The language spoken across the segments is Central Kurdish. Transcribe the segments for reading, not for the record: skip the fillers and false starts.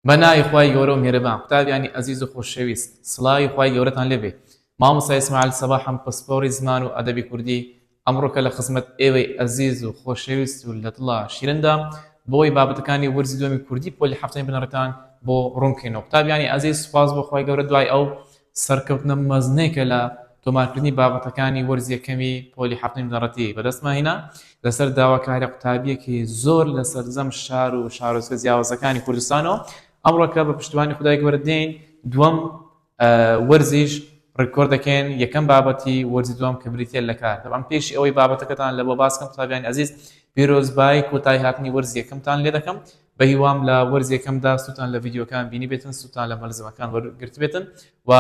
بەناوی خوای گەورە و میهرەبان قوتابیانی ئەزیز و خۆشەویست سڵاوی خوای گەورەتان لێبێ مامۆستا ئیسماعیل سەباحم پسپۆڕی زمان و ئەدەبی کوردی ئەمڕۆکە لە خزمەت ئێوەی ئەزیز و خۆشەویست و لە دڵا شیرندا بۆی بابەتەکانی وەرزی دووەمی کوردی پۆلی هەفتەی بنەڕەتان بۆ ڕوونکەینەوە قوتابیانی ئەزیز سوپاس بۆ خوای گەورە دوای ئەو سەرکەوتنە مەزنێکە لە تۆمارکردنی بابەتەکانی وەرزی یەکەمی پۆلی هەفتەی بنەڕەتی بەدەستمان هێنا لەسەر داواکاری قوتابیەکی زۆر لە سەرجەم شار و شارۆچکە جیاوازەکانی کوردستانەوە ئەمڕۆکە بە پشتیوانی خودای گەورە دێین دووەم وەرزیش ڕکۆرد دەکەین یەکەم بابەتی وەرزی دووەم کە بریتە لە کار طبعاً پێشی ئەوەی بابەتەکەتان لە بۆ باسکەم قوتابیانی عەزیز پیرۆزبای کۆتایی هاتنی وەرزی یەکەمتان لێ دەکەم بە هیوام لە وەرزی یەکەمدا سوتان لە ڤیدیۆکان بینی بێتن سوتان لە مەلزمەکان وەرگرت بێتن و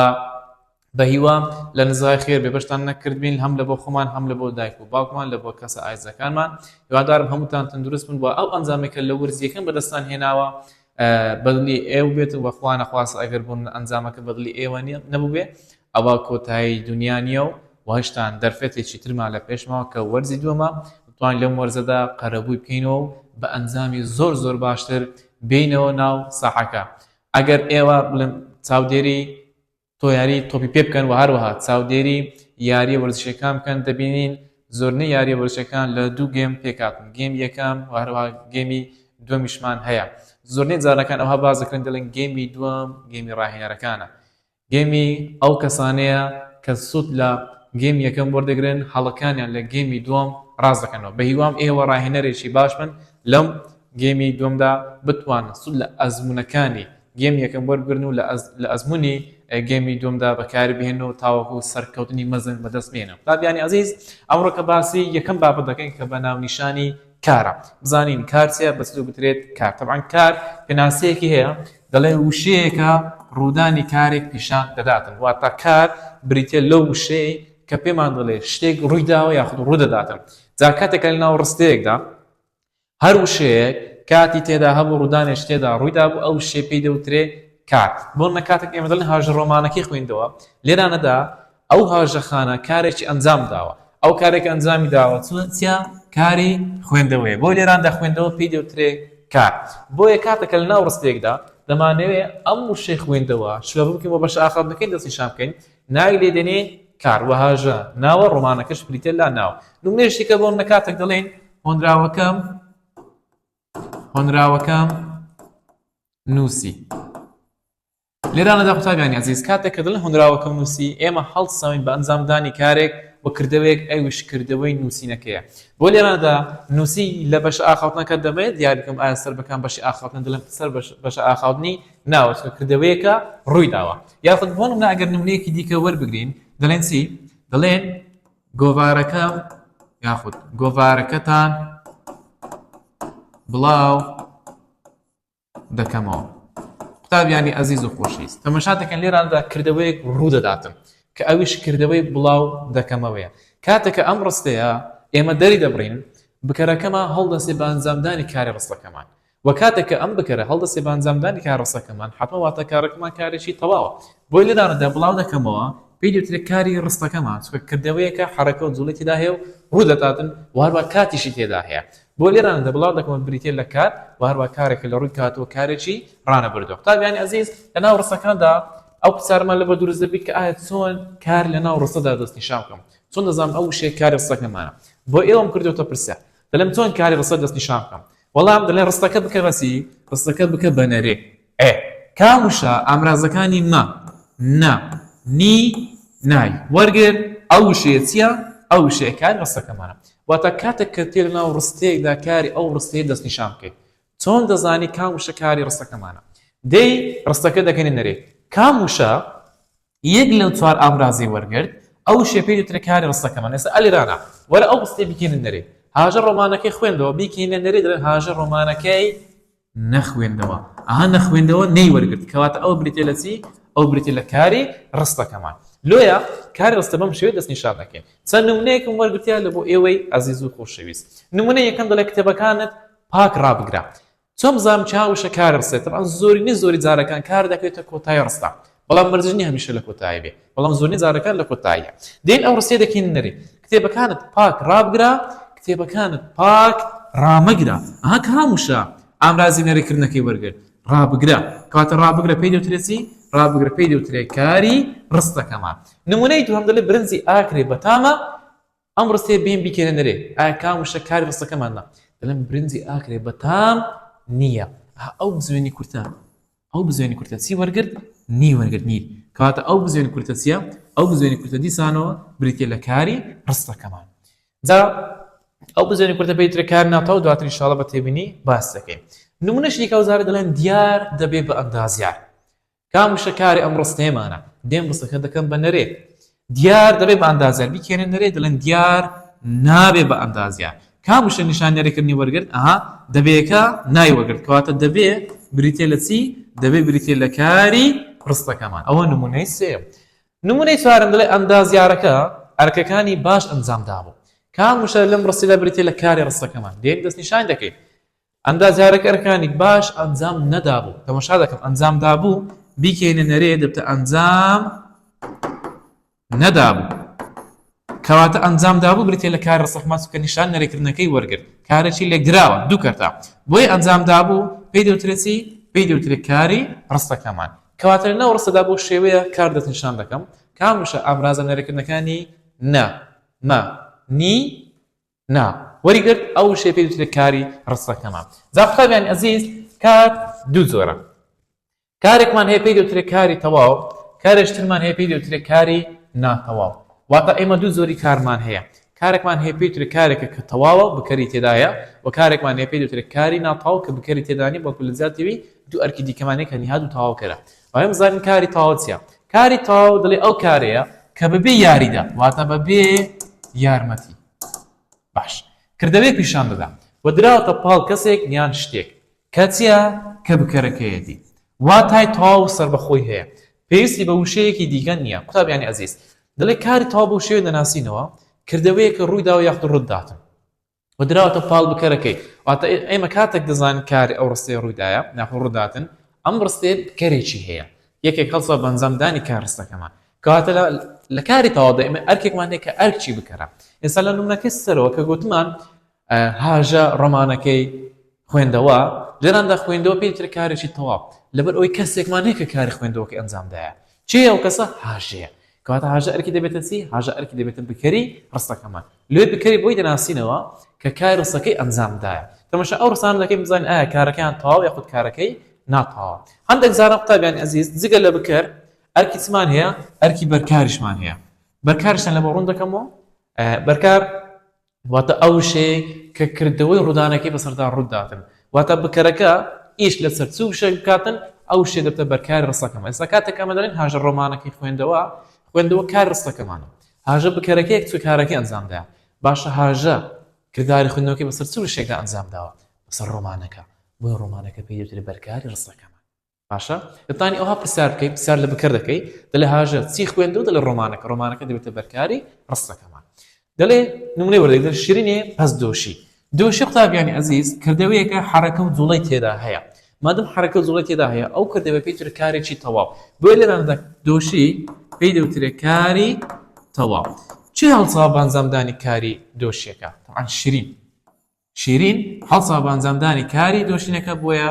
بە هیوام لە نزای خێر بێبەشتان نەکردبین هەم لە بۆ خۆمان هەم لە بۆ دایک و باوکمان لە بۆ کەسە ئایزەکانمان هیوادارم هەمووتان تەندروست بن بۆ ئەو ئەنجامێکە لە وەرزی یەکەم بەدەستان هێناوە بەدڵی ئێوە بێت و بەخوا نەخواستە ئەگەر بوون ئەنجامەکە بەدڵی ئێوە نەبوو بێ ئەوە کۆتایی دنیا نییە و وهشتان دەرفێتێکی ترمان لە پێشماوە کە وەرزی دووەمە دەتوان لەم وەرزەدا قەرەبووی بکەینەوە بە ئەنجامی زۆر زۆر باشتر بینەوە ناو ساحەکە ئەگەر ئێوە بڵێن چاودێری تۆیاری تۆپی پێ بکەن و هەروەها چاودێری یاریە وەرزشەکان بکەن دەبینین زۆرنەی یاریە وەرزشەکان لە دوو گێم پێکاتن گێم یەکەم و هەروەها گێمی دووەمیشمان هەیە زۆرنەی جارەکان ئەوها باز دەکرێن دەڵێن گێمی دووەم گێمی ڕاهێنەرەکانە گێمی ئەو کەسانەیە کە سوود لە گێم یەکەم وەردەگرن هەڵەکانیان لە گێمی دووەم ڕاز دەکەنەوە بە هیوام ئێوە ڕاهێنەرێکی باش بن لەم گێمی دووەمدا بتوانن سوود لە ئەزمونەکانی گێم یەکەم وەربگرن و لە ئەزمموی گێمی دووەمدا بەکار بهێنەوە تاوەکو سەرکەوتنی مەزن بەدەست بێنە قوتابیانی عەزیز ئەمڕۆ کە باسی یەکەم بابەت دەکەین کە بە ناونیشانی کارە بزانین کار چیە بەچ بترێت کار طبعاً کار پێناسەیەکی هەیە دەڵێ وشەیەکە ڕوودانی کارێک پیشان دەداتن واتە کار بریتە لەو وشەیە کە پێمان دەڵێ شتێک ڕوویداوە یاخود ڕوودەداتن جا کاتێکە لە ناو ڕستەیەکدا هەر وشەیەک کاتی تێدا هەبوو ڕوودانێک تێدا ڕوویدا بوو ئەو شتێ پێی دەوترێ کار بۆ نەکاتێک ئێمە دەڵێن هاژە ڕۆمانەکەی خوێندەوە لێرانەدا ئەو هاژەخانە کارێکی ئەنجام داوە ئەو کارێک ئەنجامی داوە چیە کاری خوێندەوەیە بۆ لێراندا خوێندەوە پێی دەوترێ کار بۆیە کاتێکە لە ناو ڕستێکدا دەمانەوێت ئەم وشەی خوێندەوە شلەبە بکەین بۆ بەش ئاخەوتنەکەی دەستنیشان بکەین ناوی لێ دێنێ کار وهاژە ناوە ڕۆمانەکەش بریتە لا ناو نمونەیەشتێکە بۆ نەکاتێک دەڵێن هۆنراوەکەم نووسی لێرانەدا قوتابیانی عەزیز کاتێک کە دڵن هۆنراوەکەم نووسی ئێمە هەڵسەوین بە ئەنجامدانی کارێک بۆ کردەوەیەک ئەویش کردەوەی نووسینەکەیە بۆ لێرانەدا نووسی لە بەش ئاخاوتنەکە دەبێت دیاریکەم ئایا سەر بەکان بەشی ئاخاوتن دڵێن سەر بەش ئاخاوتنی ناوە کردەوەیەکە ڕووی داوە یاخود بۆ نمونە ئەگەر نمونەیەکی دیکە وەربگرین دەڵێن چی دەڵێن گۆڤارەکەم یاخود گۆڤارەکەتان بڵاو دەکەمەوە قوتابیانی عەزیز و خۆشەویست تەماشا دەکەن لێرانەدا کردەوەیەک ڕوو دەداتن کە ئەویش کردەوەی بڵاو دەکەمەوەیە کاتێکە ئەم ڕستەیە ئێمە دەری دەبڕین بکەرەکەمان هەڵدەسێ بە ئەنجامدانی کاری ڕستەکەمان و کاتێکە ئەم بکەرە هەڵدەسێ بە ئەنجامدانی کار ڕستەکەمان حتمە واتە کارەکەمان کارێکی تەواوە بۆی لێرانەدا بڵاو دەکەمەوە پێی دەوترێت کاری ڕستەکەمان چونکە کردەوەیەکە حرەکە و جوڵی تێدا هەیە و ڕوو دەداتن و هەروە کاتیشی تێدا هەیە بۆ لێرانەدا بڵاو دەکەمە بریتێ لە کار و هەروە کارێکە لە ڕووی کاتەوە کارێکی ڕانەبردووە قوتابیانی عەزیز لە ناو ڕستەکاندا ئەو پرسیارمان لە بە دروست دەبێت کە ئایا چۆن کار لە ناو ڕستەدا دەستنیشان بکەم چۆن دەزانم ئەو وشەیە کاری ڕستەکەمانە بۆ ئێوەم کردوتە پرسیار دەڵێم چۆن کاری ڕستە دەستنیشان بکەم وەڵام دەڵێن ڕستەکە بکە بەسی ڕستەکە بکە بە نەرێ کام وشە ئامرازەکانی مە نە نی نای وەرگر ئەو وشەیە چییە ئەو وشەیە کاری ڕستەکەمانە واتە کاتێک کە تێ لە ناو ڕستەیەکدا کاری ئەو ڕستەیە دەستنیشان بکەیت چۆن دەزانی کام وشە کاری ڕستەکەمانە دەی ڕستەکە دەکەنی نەرێ کام وشە یەک لەو چوار ئامرازی وەرگرت ئەو وشەیە پێی دەوترێت کاری ڕستەکەمان ئێستا ئەلیرانە وەرە ئەو ڕستەی بکەینە نەرێ هاژە ڕۆمانەکەی خوێندەوە بیکەینە نەرێ دەڵێن هاژە ڕۆمانەکەی نەخوێندەوە ئەها نەخوێندەوە نەی وەرگرت کەواتە ئەو بریتێ لە چی ئەو بریتێ لە کاری ڕستەکەمان لۆیە کاری ڕستە بەم شێوەیە دەستنیشان دەکەین چەند نمونەیەکم وەرگرتیا لە بۆ ئێوەی عەزیز و خۆشەویست نمونە یەکەم دەڵێ کتێبەکانت پاک ڕابگرا چۆن بزانم چ وشە کار ڕستێت طبعاً زۆری جارەکان کار دەکەوێتە کۆتایی ڕستە بەڵام مەرجە نییە هەمیشە لە کۆتایی بێ بەڵام زۆرنی جارەکان لە کۆتاییە دێن ئەو ڕستەیە دەکەین نەرێ کتێبەکانت پاک ڕابگرا کتێبەکانت پاک ڕامەگرە ئەها کام وشە ئامرازی نەرێکردنەکەی وەرگرت ڕابگرە کاتە ڕابگرە پێی دەوترێتی ڕابگرە پێی دەوترێت کاری ڕستەکەمان نمونەی دووەم دەڵێ برنجی ئاکرێ بەتامە ئەم ڕستێ بێن بیکێنەرێ ئایا کام وشە کاری ڕستەکەمانە دەڵێن برنجی ئاکرێ بەتام نییە ئەو بزوێنی کورتە ئەو بزوێنی کورتە چی وەرگرت نی وەرگرت نیر کاتە ئەو بزوێنی کورتە چیە ئەو بزوێنی کورتە دیسانەوە بریتێ لە کاری ڕستەکەمان جا ئەو بزوێنی کورتە پێیترێ کار ناتەوە دواتر ئینشاڵڵا بە تێبینی باس دەکەین نمونەشی کەوزارە دەڵێن دیار دەبێ بە ئەندازیار کام وشە کاری ئەم ڕستەیەمانە دێم ڕستەکە دەکەم بە نەرێ دیار دەبێ بە ئەندازیار بیکێنە نەرێ دەڵێن دیار نابێ بە ئەندازیار کام وشە نیشانیاریکردنی وەرگرت ئەها دەبێکە نای وەرگرت کەواتە دەبێ بریتێ لە چی دەبێ بریتێ لە کاری ڕستەکەمان ئەوە نمونەی سێم نمونەی چوارم دەڵێ ئەندازیارەکە ئەرکەکانی باش ئەنجام دابوو کام وشە لەم ڕستی لە بریتێ لە کاری ڕستەکەمان دێک دەست نیشان دەکەیت ئەندازیارەکە ئەرکانی باش ئەنجام نەدابوو تەماشا دەکەم ئەنجام دابوو بیکەینە نەرێ دەبتە ئەنجام نەدابوو کەواتە ئەنجام دابوو بریتێ لە کاری ڕستەکەمان چونکە نیشان نەرێکردنەکەی وەرگرت کارێکی لێکدراوە دوو کەرتە بۆی ئەنجام دابوو پێی دەوترێتی پێی دەوترێت کاری ڕستەکەمان کەواتە لەناو ڕستەدا بۆ شێوەیە کار دەست نیشان دەکەم کام وشە ئامرازە نەرێکردنەکانی نا ما نی نا وەریگرت ئەو شێ پێی دەوترێت کاری ڕستەکەمان جا قوتابیانی ئەزیز کار دوو جۆرە کارێکمان هەیە پێی دەوترێت کاری تەواو کارێشترمان هەیە پێی دەوترێت کاری ناتەواو واتە ئێمە دوو زۆری کارمان هەیە کارێکمان هەیە پێی دەوترێت کارێکە کە تەواوە بکەری تێدایە و کارێکمان هەیە پێی دەوترێت کاری ناتەواو کە بکەری تێدانی بەڵکو لە زیاتیوی دوو ئەرکی دیکەمانەیە کە نهاد و تەواوکەرە ئەوێ بزانین کاری تەواو چییە کاری تەواو دەڵێ ئەو کارەیە کە بەبێ یاریدا واتە بەبێ یارمەتی باش کردەوەی پیشان دەدا و دراوەتە پاڵ کەسێک یان شتێک کە چییە کە بکەرەکەیەتی واتای تەواو سەر بەخۆی هەیە پێویستی بە وشەیەکی دیگە نییە قوتابیانی ئەزیز دەڵێ کاری تەواو بۆ شێوێ دەناسینەوە کردەوەیەکە ڕوویداوە یاخود ڕووداتن و دراوەتە پاڵ بکەرەکەی واتە ئێمە کاتێک دەزانین کاری ئەو ڕستەیە ڕوویدایە ناخۆ ڕووداتن ئەم ڕستێ بکەرێکی هەیە یەکێک هەڵسە بەنجامدانی کار ڕستەکەمان کەواتە لە کاری تەواودا ئێمە ئەرکێکمان هەیە کە ئەرکچی بکەرە ئێستا لە نمونەکەی سەرەوە کە گوتمان هاژە ڕۆمانەکەی خوێندەوە لێراندا خوێندەوە پێی تر کارێکی تەواو لەبەر ئەوەی کەسێکمان هەیە کە کاری خوێندەوەکە ئەنجامدایە چێ ئەو کەسە هاژەیە کەواتە هاژە ئەرکی دەبێتە چی هاژە ئەرکی دەبێتە بکەری ڕستەکەمان لێ بکەری بۆی دەناسینەوە کە کاری ڕستەکەی ئەنجامدایە تەماشا ئەو ڕستانە دەکەین بزانین ئایا کارەکەیان تەواو یاخود کارەکەی ناتەواو هەندێک جارە قوتابیانی ئەزیز جگە لە بکەر ئەرکی چمان هەیە ئەرکی بەرکاریشمان هەیە بەرکاریشان لە بە ڕوون دەکەمەوە بەرکار واتە ئەو شەیە کە کردەوەی ڕوودانەکەی بەسەردا ڕووداتن واتە بکەرەکە ئیش لەسەر چوو شە بکاتن ئەو شێ دەبتە بەرکاری ڕستەکەمان ئێستا کاتێک ئەمە دەڵێن هاژە ڕۆمانەکەی خوێندەوە کار ڕستەکەمانە هاژە بکەرەکەیەک چوو کارەکەی ئەنجامدایە باشە هاژە کردداری خوێندنەوەکەی بەسەر چوو شێکدا ئەنجامداوە بەسەر ڕۆمانەکە بۆ ڕۆمانەکە پێی دەوترێت بەرکاری ڕستەکەمان باشە دەتانی ئەوها پرسیار بکەیت پرسیار لە بکەر دەکەی دەڵێ هاژە چی خوێندەوە دەڵێ ڕۆمانەکە دەبێتە بەرکاری ڕستەکەمان دەڵێ نمونەی وەردەگرێت دەڵێ شیرینێ پەس دۆشی قوتابیانی ئەزیز کردەوەیەکە حرەکە و جوڵەی تێدا هەیە مادەم حرەکە و جوڵەی تێدا هەیە ئەو کردەوە پێی تر کارێکی تەواو بۆیە لێراندا دۆشی پێی دەوترێت کاری تەواو چه هەڵسا بانجامدانی کاری دۆشیەکە طبعاً شیرین هەڵسا بانجامدانی کاری دۆشینەکە بۆیە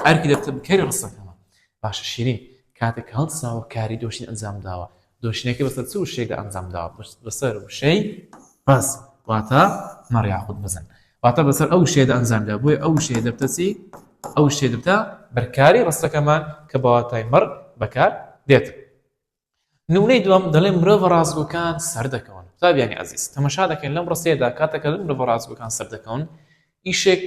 ئەرکی دەبتە بکەری ڕستەکەمان باشە شیرین کاتێک هەڵساوە کاری دۆشین ئەنجام داوە دۆشینەکە بەسەر چ شتێکدا ئەنجام داوە بەسەر وشەی بەس واتە مەڕیاخود بزن واتە بەسەر ئەو شێدا ئەنجامدا بۆیە ئەو شێ دەبتە چی ئەو شێ دەبتە بەرکاری ڕستەکەمان کە بەواتای مەڕ بەکار دێت نمونەی دووەم دەڵێ مرۆڤ ڕازگۆکان سەر دەکەون قوتابیانی ئەزیز تەماشا دەکەین لەم ڕستەیەدا کاتێکە مرۆڤ ڕازگۆکان سەر دەکەون ئیشێک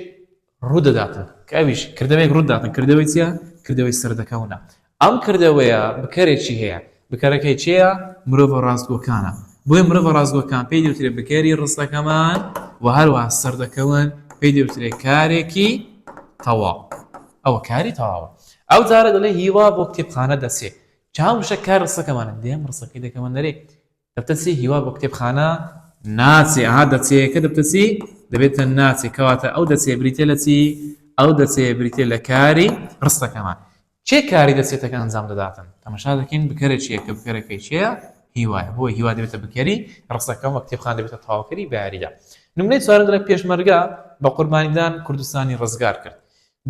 ڕوودەداتن کە ئەویش کردەوەیەک ڕووداتن کردەوەی چییە کردەوەی سەردەکەونە ئەم کردەوەیە بکەرێکی هەیە بکەرەکەی چییە مرۆڤ ڕازگۆکانە بۆیە مرۆڤ ڕازگۆکان پێی دەوترێت بکەری ڕستەکەمان و هەروە سەردەکەون پێی دەوترێت کارێکی تەواو ئەوە کاری تەواوە ئەو جارە دەڵێ هیوا بۆ کتێبخانە دەچێت چاو شە کار ڕستەکەمانە دێم ڕستەکەی دەکەمە نەرێ دەبتە چی هیوا بۆ کتێبخانە ناچێ ئاها دەچێکە دەبتە چی دەبێتە ناچێ کەواتە ئەو دەچێ بریتێ لە چی ئەو دەچێ بریتێ لە کاری ڕستەکەمان چێ کاری دەچێتەکە ئەنجام دەداتن تەماشا دەکەین بکەرێکیە کە بکەرەکەی چییە هیوایە بۆ هیوا دەبێتە بکەری ڕستەکەم وە کتێبخانە دەبێتە تەواوکەری بە یاریدا نمونەی چوارەم دەڵێ پێشمەرگە بە قوربانیدان کوردستانی ڕزگار کرد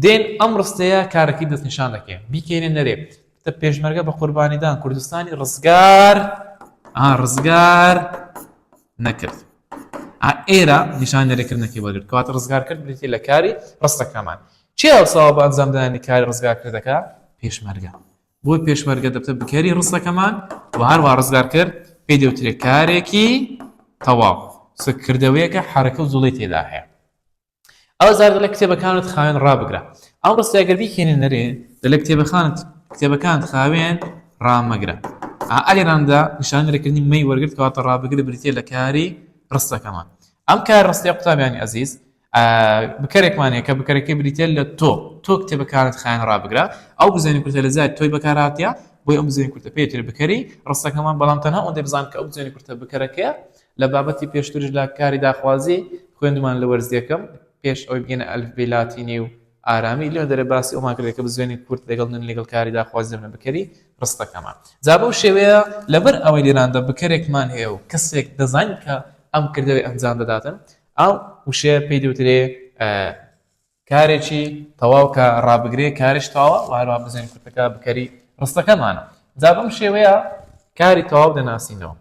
دێن ئەم ڕستەیە کارەکەی دەستنیشان دەکەن بیکەینە نەرێ تە پێشمەرگە بە قوربانیدان کوردستانی ڕزگار نەکرد ئێرە نیشان نەرێکردنەکەی وەرگرت کەواتە ڕزگار کرد بریتێ لە کاری ڕستەکەمان چی هەڵساوە بە ئەنجامدانی کاری ڕزگارکردەکە پێشمەرگە بۆی پێشمەرگە دەبتە بکەری ڕستەکەمان و هەروە ڕزگار کرد پێی دەوترێت کارێکی تەواو سکردەوەیەکە حرەکە و زوڵی تێدا هەیە ئەو زار لە کتێبەکانت خاوێن ڕابگرە ئەو ڕستەگەر بیکەنێ نەرێ لە کتێبەکانت خاوێن ڕامەگرە ئەلێراندا نیشانەرێکردنی مەی وەرگرت کەواتە ڕابگرە بریتێ لە کاری ڕستەکەمان ئەم کار ڕستەیە قوتابیانی عەزیز بکارێکمانەیە کە بکارێکی بریتێ لە تۆ کتێبەکانت خاوێن ڕابگرە ئەو بزانین کورتە لە زای تۆی بەکارهاتیە بۆی ئەم بزانین کورتە پێوترێت بکەری ڕستەکەمان بەڵام تەنها ئەوەندەی بزان کە ئەو بزانین کورتە بکەرەکەیە لە بابەتی پێشترش لە کاری داخوازی خوێندمان لە وەرزیەکەم پێش ئەوی بگەینە ئەلفبێ لاتینی و ئارامی لێ دەرە باسی ئەومان کردێت کە بزوێنی کورت لەگەڵ لەگەڵ کاری داخوازی دەبنە بکەری ڕستەکەمان جا بەو شێوەیە لەبەر ئەوەی لێراندا بکەرێکمان هەیە و کەسێک دەزانین کە ئەم کردەوەی ئەنجام دەداتن ئەو وشەیە پێی دەوترێ کارێکی تەواو کە ڕابگرێ کارش تەواوە و هەروە بزانین کورتەکە بکەری ڕستەکەمانە جا بەم شێوەیە کاری تەواو دەناسینەوە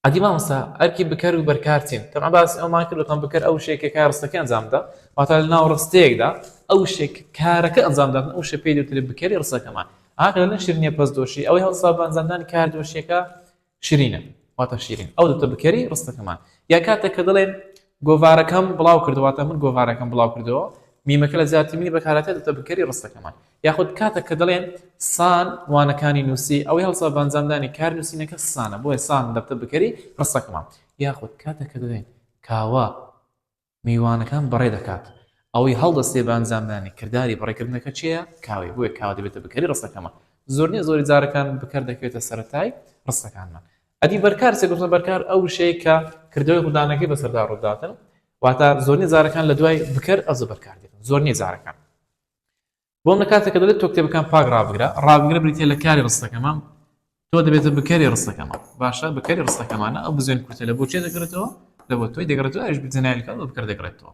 ئەدی مامۆستا ئەرکی بکەر و بەرکارچین تەنها باسی ئەومان کرد لەتان بکەر ئەو شتێکە کار ڕستەکە ئەنجامدا واتە لە ناو ڕستەیەکدا ئەو شتێک کارەکە ئەنجامدادن ئەو شتێ پێی دەوترێت بکەری ڕستەکەمان ئاکە لە شیرینیە پەسدۆشی ئەوەی هەڵسا بە ئەنجامدانی کار دۆشیەکە شیرینە واتە شیرین ئەو دەبتە بکەری ڕستەکەمان یا کاتێک کە دەڵێن گۆڤارەکەم بڵاو کردوواتە من گۆڤارەکەم بڵاو کردەوە میمەکە لە زیاتر مینی بەکاراتێت دەبتە بکەری ڕستەکەمان یاخود کاتێک کە دەڵێن سان وانەکانی نووسی ئەوەی هەڵسا بە ئەنجامدانی کار نووسینەکە سانە بۆیە سان دەبتە بکەری ڕستەکەمان یاخود کاتێک کە دەڵێن کاوە میوانەکان بەڕێ دەکات ئەوەی هەڵدەستێ بە ئەنجامدانی کردداری بەڕێکردنەکە چییە کاوی بۆیە کاوە دەبێتە بکەری ڕستەکەمان زۆری جارەکان بکەر دەکەوێتە سەرەتای ڕستەکانمان ئەدی بەرکار سێگوتە بەرکار ئەو شەیە کە کردەوەی ڕوودانەکەی بەسەردا ڕووداتن واتە زۆرنی جارەکان لە دوای بکەر ئەزە بەرکار دێتن زۆرنی جارەکان بۆم لە کاتێک کە دەڵێت تۆ کتێبەکان پاک ڕابگرە بریتێ لە کاری ڕستەکەمان تۆ دەبێتە بکەری ڕستەکەمان باشە بکەری ڕستەکەمانە ئەو بزوێن کورتە لە بۆ چێ دەگرێتەوە لە بۆ تۆی دەگرێتەوە ئەش بجنایەکە بە بکەر دەگرێتەوە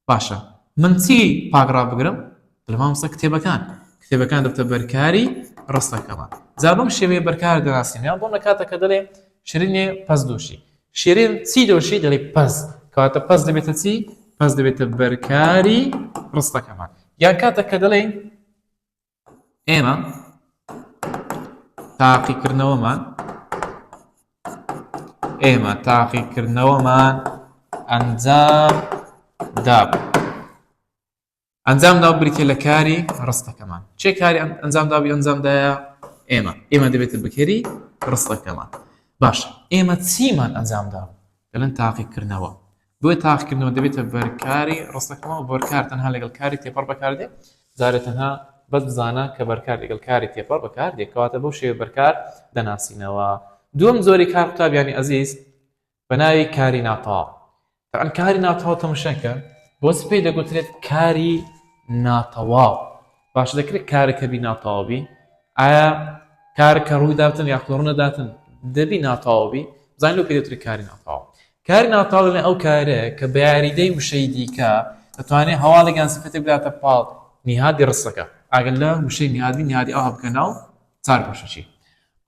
باشە من چی پاک ڕابگرم لە مامۆستا کتێبەکان دەبتە بەرکاری ڕستەکەمان جا بەم شێوەیە بەرکار دەناسینەوە بۆم لە کاتێک کە دەڵێ شیرینێ پەس دۆشی شیرین چی دۆشی دەڵێ پەس کەواتە پەس دەبێتە چی پەس دەبێتە بەرکاری ڕستەکەمان یان کاتێک کە دەڵێن ئێمە تاقیکردنەوەمان ئەنجام دابوو بریتێ لە کاری ڕستەکەمان چێ کاری ئەنجام دابوو ئەنجامدایە ئێمە دەبێتە بکەری ڕستەکەمان باشە ئێمە چیمان ئەنجام دابوو دەڵێن تاقیکردنەوە بۆیە تاقیکردنەوە دەبێتە بەرکاری ڕستەکەمەوە بەرکار تەنها لەگەڵ کاری تێپەڕ بەکاردێ جارێ تەنها بەس بزانە کە بەرکار لەگەڵ کاری تێپەڕ بەکاردێ کەواتە بەو شێوە بەرکار دەناسینەوە دووەم زۆری کار قوتابیانی عەزیز بە ناوی کاری ناتەواو تەعەن کاری ناتەواو تەماشاکە بۆ سپێی دەگوترێت کاری ناتەواو باش دەکرێت کارێکە بی ناتەواوبی ئایا کارێکە ڕووی داتن یاخود ڕوو نەداتن دەبی ناتەواوبی بزانین لەو پێی دەوترێت کاری ناتەواو کاری ناتەواو لەنێ ئەو کارەیە کە بە یاریدەی وشەی دیکە دەتوانێت هەواڵێکیان سفرەتێک بداتە پاڵ نیهادی ڕستەکە ئەگەر لە وشەی نیهادی ئەوها بکە ناو چار بەشەچی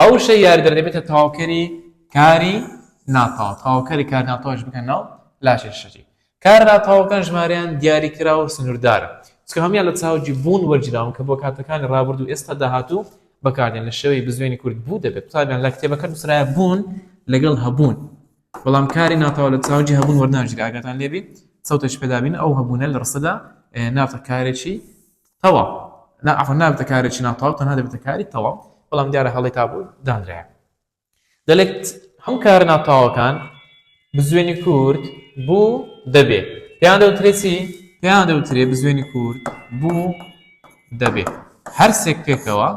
ئەو شەی یاریدەر دەبێتە تەواوکەری کاری ناتەواو تەواوکەری کاری ناتەواوش بکەن ناو لاشێشەچی کار ناتەواوەکان ژمارەیان دیاری کراوە و سنووردارە چکە هەمیان لە چاوجی بوون وەرگیراون کە بۆ کاتەکانی ڕابرد و ئێستا داهاتوو بەکاردێن لە شێوەی بزوێنی کورد بوو دەبێت قوتابیان لە کتێبەکە نووسرایە بوون لەگەڵ هەبوون بەڵام کاری ناتەواو لە چاوجی هەبوون وەرناژیرا ئاگاتان لێبی سەوتەش پێدابین ئەو هەبوونە لە ڕستەدا ناتە کارێکی تەواو نابێتە کارێکی ناتەواو تەنها دەبێتە کاری تەواو بەڵام دیارە هەڵی تابوو دانرایە دەڵێت هەم کار ناتەواوەکان بزوێنی کورد بوو دەبێت پێیان دەوترێت بزوێنی کورد بوو دەبێت هەر سێک پێکەوە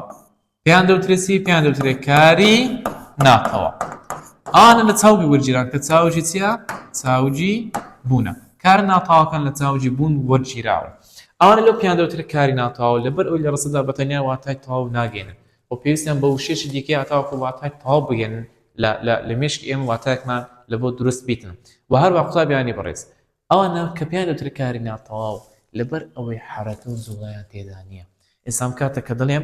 پێیان دەوترێت کاری ناتەواو ئانە لە چاوی وەرگیران کە چاوجی چییە چاوجی بوونە کار ناتەواوەکان لە چاوجی بوون وەرگیراوە ئەوانە لەو پێیان دەوترێت کاری ناتەواو لەبەر ئەوی لە ڕستەدا بەتەنیا واتای تەواو ناگەێنن و پێویستیان بە وشێشی دیکەی هاتاوەکو واتای تەواو بگەێنن لە مێشکی ئێمە واتایەکمان لە بۆ دروست بیتن و هەروە قوتابیانی بەڕێز ئەوانە کە پێیان دەوترێت کاری ناتەواو لەبەر ئەوەی حرەکە و جوڵەیان تێدا نییە. ئێسام کاتە کە دەڵێم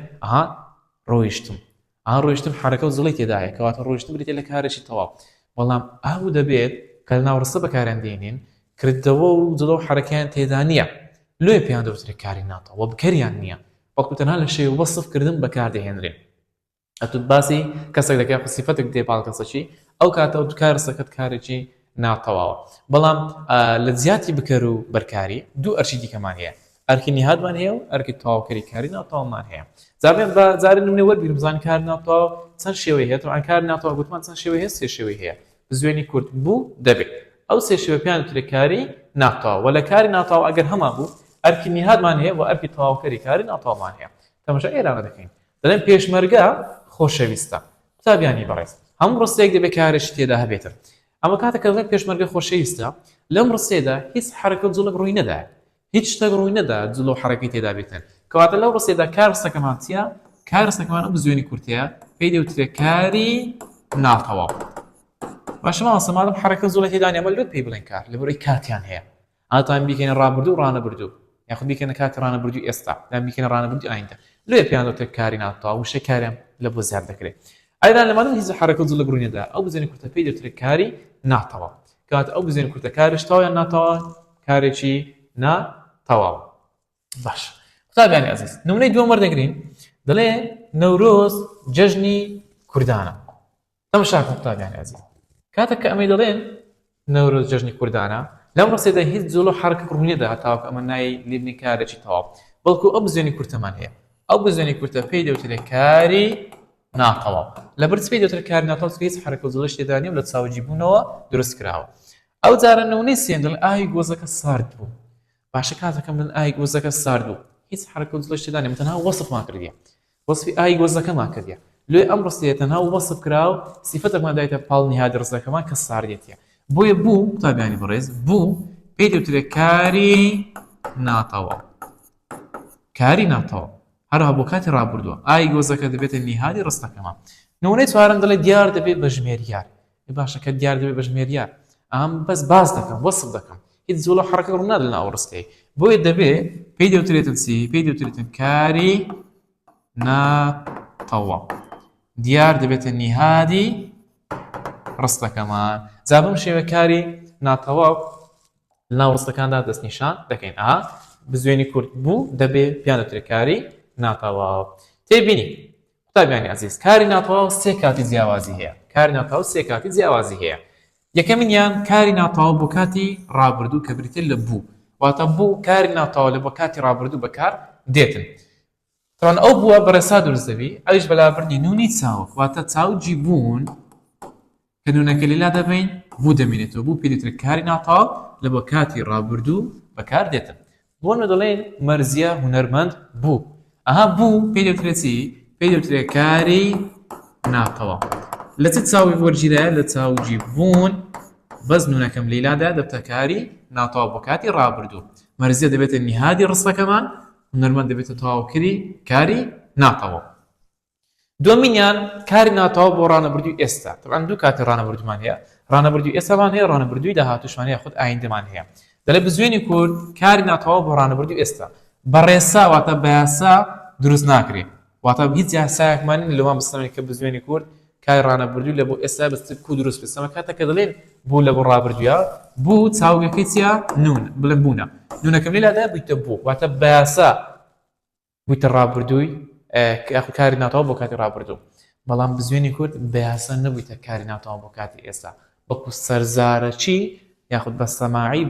ڕۆیشتم حرەکە و جوڵی تێدایە کەواتە ڕۆیشتم بریتێ لە کارێکی تەواو. بەڵام ئاو دەبێت کە لە ناوڕستە بەکاران دێنین کردەوە و جوڵە و حرەکەیان تێدا نییە لێ پێیان دەوترێت کاری ناتەوە بکەریان نییە بەڵکو تەنها لە شێوە وەسفکردن بەکاردەهێنرێن. ئەتو باسی کەسێک دەکات سیفەتێک دێ پاڵ کەسەکی ئەو کاتە کارسەکەت کارێکی ناتەواوە. بەڵام لە زیاتی بکەر و بەرکاری دوو ئەرشی دیکەمان هەیە، ئەرکی نهادمان هەیە و ئەرکی تەواوکەری کاری ناتەواومان هەیە. جارێ نمونێ وەربگرم بزانین کار ناتەواو چەند شێوەی هەیە. طبعاً کار ناتەواو گوتمان چەند شێوەی هەیە، سێ شێوەی هەیە. بزوێنی کورت بوو دەبێت ئەو سێ شێوە پێیان وترێت کاری ناتەواو. و لە کاری ناتەواو ئەگەر هەمان بوو ئەرکی نهادمان هەیە و ئەرکی تەواوکەری کاری ناتەواومان هەیە. تەماشا ئێرانە دەکەین دەڵێن پێشمەرگە خۆشەویستە. قوتابیانی بەڕێز هەموو ڕستەیەک دەبێت کارێکی تێدا هەبێتن. ئەمە کاتێک کە دەڵێن پێشمەرگە خۆشەویستە لەم ڕستەیەدا هیچ حرەکە و جوڵێک ڕووی نەدایە، هیچ شتێک ڕووی نەدا جوڵە و حرەکەی تێدا بێتن. کەواتە لەو ڕستەیەدا کار ڕستەکەمان چییە؟ کار ڕستەکەمان ئەو بزوێنی کورتەیە پێی دەوترێت کاری ناتەواو. باشە ماڵەسە مادەم حرەکە و جوڵی تێدا نیە ئەمە لێت پێی بڵێن کار لەبەرەوەی کاتیان هەیە. ئاتان بیکەنە ڕابردوو و ڕانەبردوو یاخود بیکەنە کاتی ڕانەبردووی ئێستا یان بیکەنە ڕانەبردووی ئایندە لێ پێیان دەوترێت کاری ناتەواو وشەی کاریان لە بۆ زیاد دەکرێت. ئایدان لەمانە هیچ حرەکە و جوڵێک ڕووی نەدا ئەو بزوێنی کورتە پێی دەوترێت کاری ناتەواو. کات ئەو بزوێنی کورتە کارش تەواو یان ناتەواو؟ کارێکی ناتەواو. باش قوتابیانی عەزیز نمونەی دووەم وەردەگرین دەڵێ نەورۆز جەژنی کوردانە. تەماشاکە قوتابیانی عەزیز کاتێک کە ئەمەی دەڵێن نەورۆز جەژنی کوردانە لەم ڕستەیەدا هیچ جوڵە و حرەکە ڕووی نەدا هەتاوە کە ئەمە نای لێبنی کارێکی تەواو بەڵکو ئەو بزوێنی کورتەمان هەیە. ئەو بزوێنی کورتە پێی دەوترێت کاری ناتەواو. لەبەر چ پێی دەوترێت کاری ناتەواو چکە هیچ حرەکە و جوڵەش تێدا نییە و لە چاوجی بوونەوە دروست کراوە. ئەو جارە نمونەی سێم دەڵێن ئاوی گۆزەکە سارد بوو. باشە کاتەکەم بڵێن ئاوی گۆزەکە سارد بوو هیچ حرەکە و جوڵەش تێدا نییە تەنها وەسفمان کردیە، وەسفی ئاوی گۆزەکەمان کردیە. لێ ئەم ڕستەیە تەنها وەسف کراو سیفەتێکمان دایتە پاڵ نهادی ڕستەکەمان کە ساردێتیە. بۆیە بوو قوتابیانی بەڕێز بوو پێی دەوترێت کاری ناتەواو. کاری ناتەواو هەروها بۆ کاتی ڕابردووە ئاوی گۆزەکە دەبێتە نهادی ڕستەکەمان. نمونەی چوارەم دەڵێ دیار دەبێت بە ژمێریار. باشە کە دیار دەبێت بە ژمێریار ئەم بەس باز دەکەم وەسف دەکەم هیچ جوڵە و حرەکە ڕوو نادە لە ناو ڕستەیە. بۆیە دەبێت پێی دەوترێتن چی؟ پێی دەوترێتن کاری ناتەواو. دیار دەبێتە نهادی ڕستەکەمان. جا بەم شێوە کاری ناتەواو لە ناو ڕستەکاندا دەستنیشان دەکەین. بزوێنی کورت بوو دەبێت پێیان دەوترێت کاری ناتەواو. تێبینی قوتابیانی عەزیز کاری ناتەواو سێ کاتی جیاوازی هەیە. کاری ناتەواو سێ کاتی جیاوازی هەیە. یەکەمینیان کاری ناتەواو بۆ کاتی ڕابردوو کە بریتێت لە بوو. واتە بوو کاری ناتەواو لە بۆ کاتی ڕابردوو بەکار دێتن. طبعاً ئەو بووە بەڕێسا دروست دەبی ئەویش بەلابردنی نونی چاوک واتە چاوجی بوون کە نونەکە لێلا دەبین بوو دەمێنێتەوە بوو پێی دەوترێت کاری ناتەواو لە بۆ کاتی ڕابردوو بەکار دێتن. بۆنمە دەڵێن مەرزیە هونەرمەند بوو. بوو پێی دەوترێت چی؟ پێی دەوترێت کاری ناتەواو. لە چ چاوی وەرگیرایە؟ لە چاوجی بوون بەس نونەکەم لێلادا دەبتە کاری ناتەواو بۆ کاتی ڕابردوو. مەرزیە دەبێتە نهادی ڕستەکەمان هونەرمەند دەبێتە تەواوکەری کاری ناتەواو. دووەمینیان کاری ناتەواو بۆ ڕانەبردووی ئێستا. طبعاً دوو کاتی ڕانەبردوومان هەیە، ڕانەبردووی ئێستامان هەیە، ڕانەبردووی داهاتووشمان هەیە، خود ئایندەمان هەیە. دەڵێ بزوێنی کورد کاری ناتەواو بۆ ڕانەبردووی ئێستا بەڕێسا واتە بە یاسا دروست ناکرێت. واتە هیچ یاسایەکمان نیە لەوان بستەمێت کە بزوێنی کورد کاری ڕانەبردووی لە بۆ ئێستا بەست کو دروست بستەمە. کاتێک کە دەڵێن بوو لە بۆ ڕابردوویە بوو چاوگەکەی چییە؟ نون بڵێن بوونە. نونەکەم لێلادا بوویتە بوو واتە بە یاسا بوویتە ڕابردووی کاری ناتەواو بۆ کاتی ڕابردوو. بەڵام بزوێنی کورد بە یاسا نەبوویتە کاری ناتەواو بۆ کاتی ئێستا بەڵکو سەرزارەچی یاخود بە سەماعی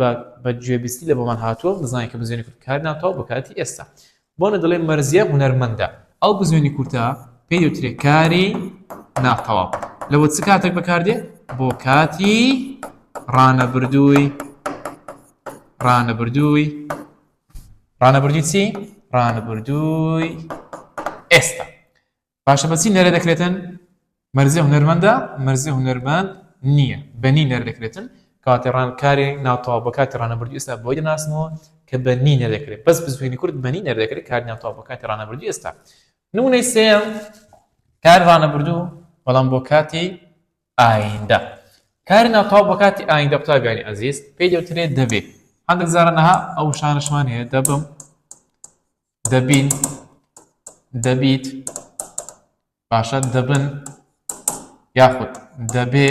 بە گوێبیستی لە بۆمان هاتووە بزانین کە بزوێنی کورد کاری ناتەواو بۆ کاتی ئێستا. بۆنە دەڵێن مەرزیە هونەرمەندە ئەو بزوێنی کورتە پێی دەوترێت کاری ناتەواو. لەوە چ کاتێک بەکاردێ؟ بۆ کاتی ڕانەبردووی چی؟ ڕانەبردووی ئێستا. باشە بەچی نەرە دەکرێتن؟ مەرزیە هونەرمەندە؟ مەرزیە هونەرمەند نییە بەنی نەرە دەکرێتن. کاتی کاری ناتەواو بۆ کاتی ڕانەبردووی ئێستا بۆی دەناسنەوە کە بەنی نەدەکرێت. بەس بزوێنی کورد بەنی نەردەکرێت کاری ناتەواو بۆ کاتی ڕانەبردووی ئێستا. نمونەی سێم کاری ڕانەبردوو بەڵام بۆ کاتی ئایندە. کاری ناتەواو بۆ کاتی ئایندە قوتابیانی عەزیز پێی دەوترێت دەبێت عندك زارنها أو شانشمان هي دبم دبين دبيت باشا دبن ياخد دبي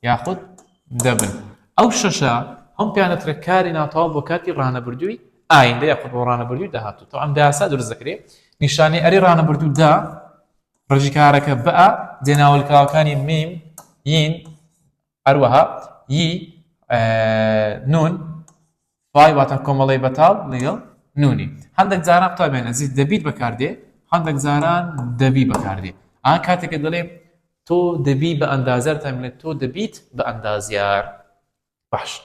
ياخد دبن أو شاشا هم بيانت ركاري ناتواب وكاتي رانا بردوي آين ده ياخد ورانا بردوي ده هاتو طبعا ده سادر الذكري نشاني أري رانا بردو ده رجي كارك بقى دينا والكاوكاني ميم ين أروها يي نون فاي واتا كومالي بطال ليل نوني عندك زاران طبعا أزيد دبيت بكاردي عندك زاران دبي بكاردي كاتك دلي تو دبي بأندازار تعمل تو دبيت بأندازيار باش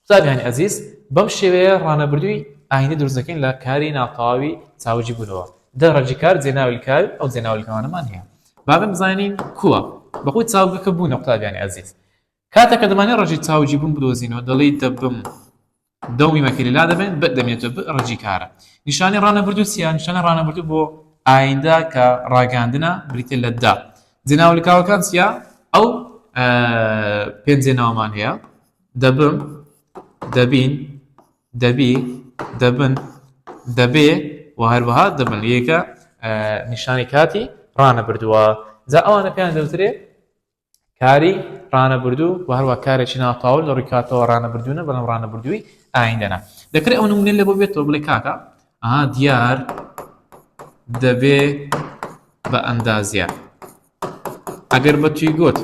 طبعا عزيز بمشي رانا بردوي عيني درزكين لا كاري ناطاوي تاوجي بنوا ده رجيكار زيناوي الكاوي او زيناوي الكاوي ما هي بابا مزاينين كوا بقول تساوي كبون طبعا يعني عزيز كاتا كدماني رجي تاوجي بون بدوزينو دلي دبم دومي مكيلي لا دبن بدم يتب رجيكارا نشاني رانا بردو سيا نشاني رانا بردو بو عيندا كراغاندنا بريتي لدا زيناوي الكاوي كان سيا او بين زيناوي مان هي دبم دبين دبي دبن دبي وهروها دبن يكا نشاني كاتي رانا بردوا زا اوانا كان دوتري كاري رانا بردو وهروها كاري شنا طاول لو ركاتو رانا بردونا بلام رانا بردوي عندنا ذكر اونو من اللي بوبيتو بلكاكا ديار دبي باندازيا اگر بتوي قوت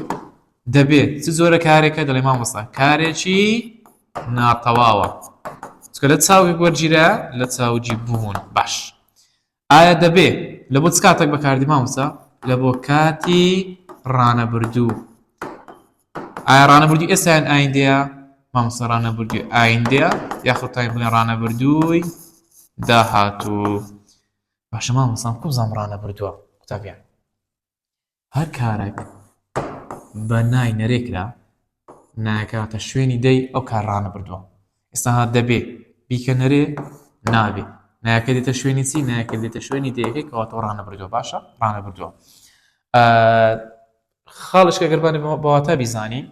دبي تزور كاري كذا الامام مصطفى كاري شي ناتواوا سكلت تساوي ورجيرا لا تساوي جيبون باش دبي لبو تسكاتك بكاردي مامسا لبو كاتي رانا بردو رانا بردو اسان اينديا مامسا رانا بردو اينديا ياخذ تايم بلين رانا بردوي داهاتو باش مامسا كم زام رانا بردو طبيعي هر كارك بناي نريكلا ناكاتا شويني دي او كار رانا بردو استها دبي بيكنري نابي ناكدي تشويني سي ناكدي تشويني ديكي كواتو رانا بردو باشا رانا بردو خالش كقرباني بواتا بيزاني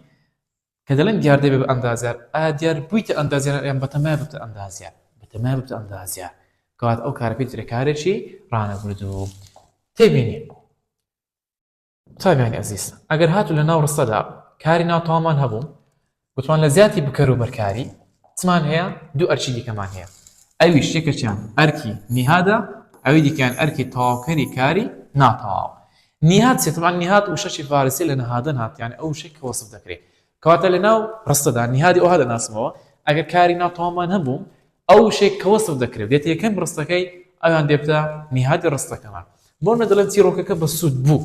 كدلن ديار دبي باندازيار ديار بويت اندازيار يعني بتما بت اندازيار بتما بت اندازيار كوات او كاربي تركاري شي رانا بردو تبيني طيب يعني عزيز اگر هاتو لناور الصدا كاري ناو طامان هبو قلتوان لزياتي بكرو بركاري تسمان هي دو ارشي دي كمان هي ايوش يكشان اركي نهادا اويدي كان اركي تاوكري كاري ناتاو نهاد سي طبعا نهاد وشاشي فارسي لنا هذا هات يعني او شيء كوصف ذكري كواتا لناو رصدا نهادي او هذا ناس مو اگر كاري ناتاو مان هبو او شيء كوصف ذكري بديت يكن برصتكي او عندي بتا نهادي رصتا كمان بون دلن تيروكك بسود بو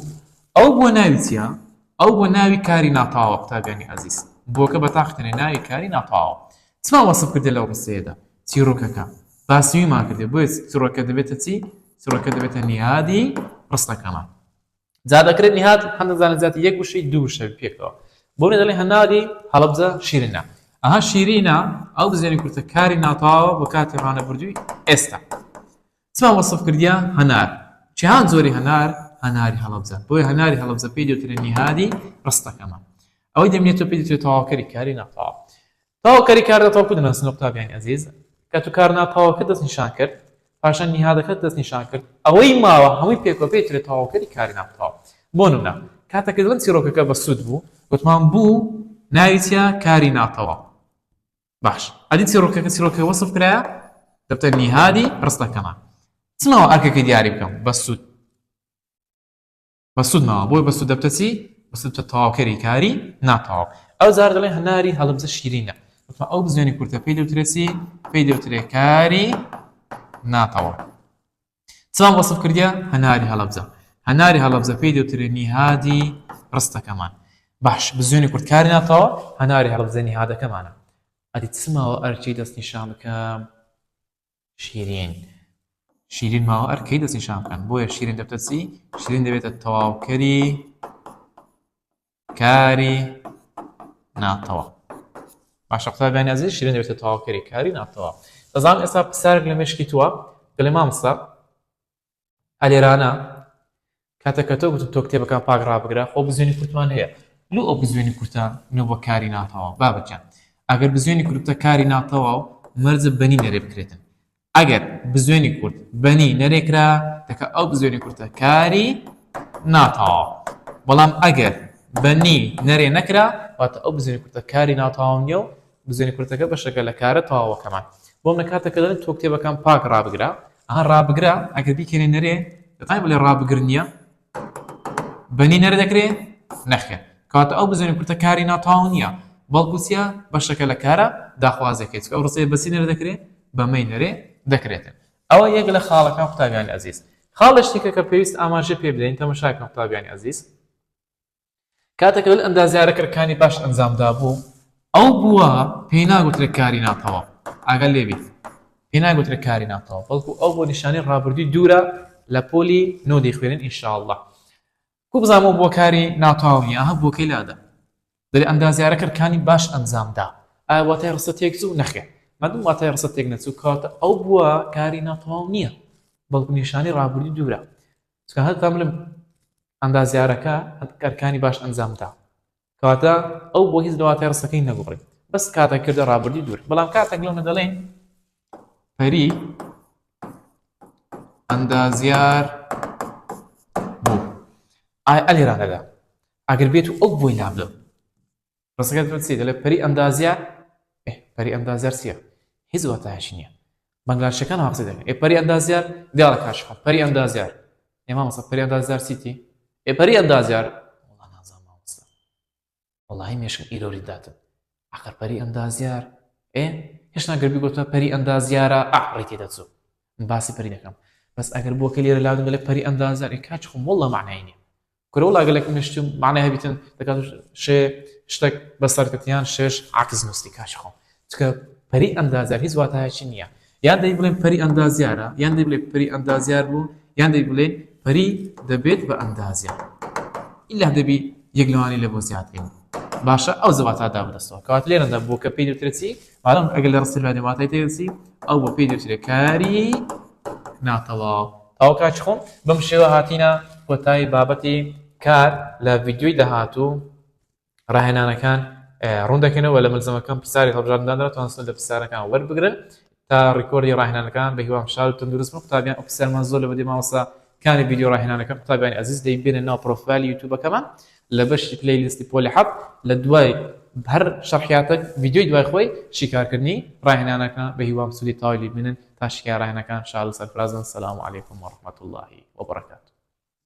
او بو ناويتيا او بو ناوي كاري ناتاو بتابع يعني عزيز بوكا بتاختني ناوي كاري ناتاو تسمع وصف كردي لو رصيدا تيروكك باسيو ما كردي بويس تيروكك دبيتتي تيروكك دبيتا نهادي رصتا كمان زاد كرد نهاد حنا زان ذات يك وشي دو وشي بيكو بون دلي هنادي حلبزه شيرينا شيرينا او زين كرت كاري ناتاو وكاتب انا بردوي استا تسمع وصف كرديا هنار جهان زوري هناري حلبزه بوي هناري حلبزه فيديو ترني هادي رصتا كمان او دمنيتو فيديو تاو كاري ناتاو تاو كاري تاو كدنا نقطه يعني عزيز كاتو كارنا تاو كدس نشان كرد پاشان نهادەکەت دەست نیشان کرد ئەوەی ماوە هەمووی پێکۆپێترێت تەواوکەری کاری ناتەواو بۆ نمونە کاتێک دڵن چیرۆکەکە بە سوود بوو گوتمان بوو ناویتیا کاری ناتەواو باش ئەدی چیرۆکەکە وەسف کرایە دەبتە نیهادی ڕستەکەمان چماوە ئەرکەکەی دیاری بکەم بە سوود ماوە بۆی بە سوود دەبتە چی بە سوود دەبتە تەواوکەری کاری ناتەواو ئەو جار دەڵێن هەناری هەڵبجە شیرینە گوتمان ئەو بزوێنی کورتە پێی دەوترێت چی پێی دەوترێت کاری ناتەواو چما وەسف کردیا هەناری هەڵەبجە پێی دەوترێت نیهادی ڕستەکەمان باش بزوێنی کورت کاری ناتەواو هەناری هەڵەبجە نیهادەکەمانە ئەدی چماوە ئەرکی دەست نیشان بکەم شیرین ماوە ئەرکەی دەست نیشان بکەن بۆیە شیرین دەبتە چی شیرین دەبێتە تەواوکەری کاری ناتەواو باشە قوتابیانی عەزیز شیرین دەبێتە تەواوکەری کاری ناتەواو دەزانم ئێستا پرسیارێک لە مێشکی تووە دەڵێ مامۆستا هەلێرانە کاتێک کە تۆ گوتم تۆ کتێبەکان پاک ڕابگرە خۆ بزوێنی کورتمان هەیە لۆ ئەو بزوێنی کورتە نەوە کاری ناتەواو بابەتجان ئەگەر بزوێنی کورتە کاری ناتەواو مەرجە بەنی نەرێ بکرێتن ئەگەر بزوێنی کورت بەنی نەرێکرا دەکە ئەو بزوێنی کورتە کاری ناتەواو بەڵام ئەگەر بەنی نەرێ نەکرا واتە ئەو بزوێنی کورتە کاری ناتەواو نییە و بزوێنی کورتەکە بەشەکە لە کارە تەواوەکەمان بۆم لە کاتێکە دەڵێن تۆ کتێبەکان پاک ڕابگرا ئەها ڕابگرا ئەگەر بیکەنێ نەرێ دەتوانێت بڵێ ڕابگر نییە بەنی نەرە دەکرێت نەخێر کاتە ئەو بزوێنی کورتە کاری ناتەواو نییە بەڵکو چیە بەشەکە لە کارە داخوازەکەیت ئەو ڕستەیە بەچی نەرە دەکرێت بەمەی نەرێ دەکرێتن ئەوە یەک لە خاڵەکان قوتابیانی عەزیز خاڵە شتێکە کە پێویست ئاماژە پێ بدەین تەماشاکەن قوتابیانی عەزیز کاتێکە لە ئەندازیارەکەرەکانی باش ئەنجامدا بوو ئەو بووە پێی ناگوترێت کاری ناتەواو ئاگەر لێبیت پێی ناگوترێت کاری ناتەواو بەڵکو ئەو بۆ نیشانەی ڕابردووی دوورە لە پۆلی نۆ دەیخوێنن ئینشاءالله کو بزانمەوە بۆ کاری ناتەواو نییە ئەها بۆکەی لادا دەری ئەندازیارەکەرەکانی باش ئەنجامدا ئایا واتای ڕستە تێک چوو نەخێر مادوم واتای ڕستە تێک نەچوو کاتە ئەو بووە کاری ناتەواو نییە بەڵکو نیشانەی ڕابردووی دوورە چکە هەتا بڵێم ئەندازیارەکە کارەکانی باش ئەنجامدا کاتە ئەو بۆ هیچ دواتای ڕستەکەی نەگوڕێت بەس کاتێک کردە ڕابردووی دوور بەڵام کاتێک لەونە دەڵێن پەری ئەندازیار بوو ئایا ئەلێرانەدا ئەگەر بێت و ئەو بۆی لابدە ڕستەکە دەڵێت چی دەڵێت پەری ئەندازیار پەری ئەندازیار چییە هیچ واتایەکی نییە بەنگلادێشەکان هەڵقسە دەکەن پەری ئەندازیار دیاڵە کاشخۆ پەری ئەندازیار ئێمە مەسە پەری ئەندازیار چیتی پەری ئەندازیار وەڵا نازانم مامۆستا وەڵاهی مێشکم ئیرۆری داتن ئەخەر پەری ئەندازیار هێش ناگەر بیگوتە پەری ئەندازیارە ڕێی تێدەچوو باسی پەری دەکەم بەس ئەگەر بۆکە لێرە لاودن دەڵێ پەری ئەندازیار کاچ خۆم وەڵا معنای نییە کورە وڵا گەلێک نشتم معنای هەبیتن دەکات شێ شتێک بەسەرکەوتیان شێش عاکس نووستی کاچ خۆم چکە پەری ئەندازیار هیچ واتایەکی نییە یان دەی بڵێن پەری ئەندازیارە یان دەی بڵێ پەری ئەندازیار بوو یان دەی بڵێن پەری دەبێت بە ئەندازیار ئیلا دەبی یەک لەوانی لە بۆ زیاترین باشە ئەو زەواتادا بدەستەوە کەوات لێرەدا بۆ کە پێی دەوترێت چی مادام ئەگەر لە ڕستی لای واتای تێچی ئەو بۆ پێی دەوترێت کاری ناتەواو ئەو کاچ خۆم بەم شێوە هاتینە کۆتایی بابەتی کار لە ڤیدیۆی داهاتوو ڕاهێنانەکان ڕوون دەکەنەوە لە ملزمەکان پرسیاری هەڵبژاردندانەوە توانستن لە پرسیارەکان وەربگرن تا ڕیکۆردی ڕاهێنانەکان بە هیوام شاد و تەندروست بن قوتابیان ئەو پرسیارمان زۆر لە بەدی مامۆستا کانی ڤیدیۆ ڕاهێنانەکان قوتابیانی عەزیز دەیبێنن ناو پرۆفایلی یوتیوبەکەمان لە بەشی پلەیلیستی پۆلی حەب لە دوای هەر شەرحیاتێک ڤیدیۆی دوای خۆی شیکارکردنی ڕاهێنانەکان بە هیوام سوودی تاوای بینن تا شیکار ڕاهێنەکان شاد و سەرفرازن. سەلام عەلەیکوم وەڕەحمەتوڵڵاهی وەبەرەکاتوه.